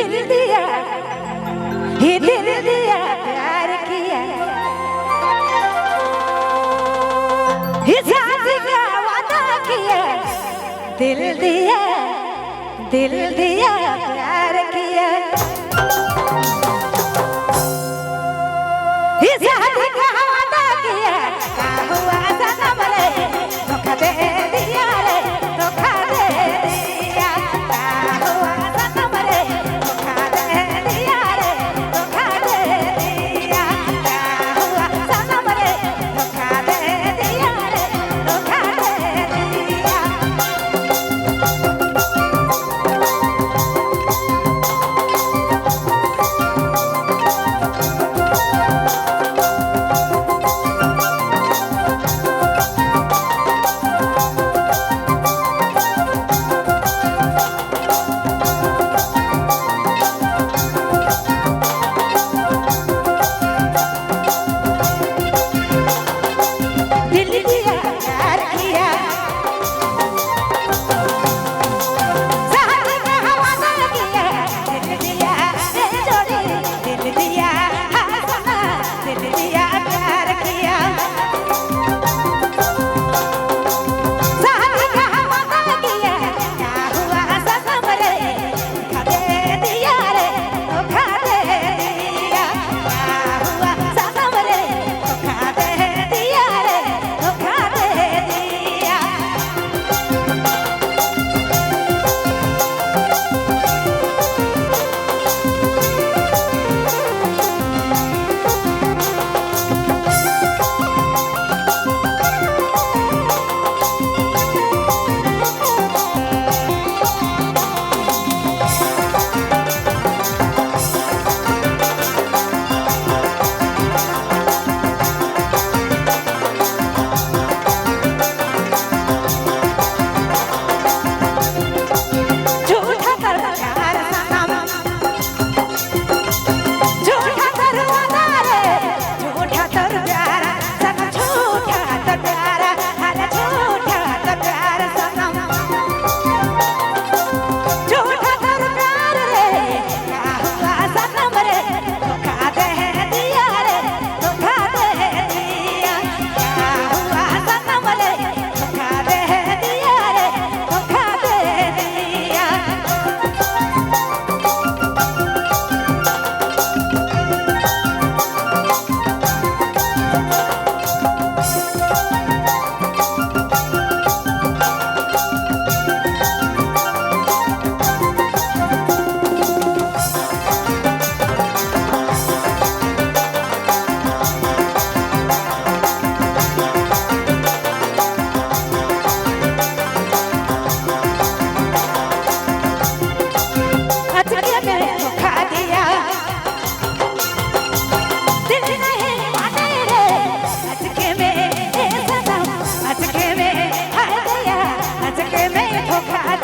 दिल दिया, ये दिल दिया प्यार किया, ये शादी का वादा किया, दिल दिया प्यार किया, ये शादी का वादा किया, क्या हुआ सनम रे, धोखा दे दिया रे, धोखा दे दिया, क्या हुआ सनम रे, धोखा दे दिया रे, धोखा दे दिया, क्या हुआ सनम रे, धोखा दे दिया रे, धोखा दे दिया। दिल दिया प्यार किया, शादी का वादा किया, दिल दिया रे जोड़ी, दिल दिया हंसना, दिल दिया प्यार किया, शादी का वादा किया, क्या हुआ सनम रे, धोखा दे दिया रे, धोखा दे दिया, क्या हुआ सनम रे, धोखा दे दिया रे, धोखा दे दिया। झूठा कर प्यार सनम, झूठा कर वादा रे, झूठा कर प्यार सनम, झूठा कर प्यार, अरे झूठा कर प्यार सनम, झूठा कर प्यार रे, क्या हुआ सनम रे, धोखा दे दिया रे, धोखा दे दिया, क्या हुआ सनम रे, धोखा दे दिया रे, धोखा दे दिया। अचके में धोखा दिया, दिल नहीं माने रे, अचके में ए सनम, अचके में हाय दिया, अचके में धोखा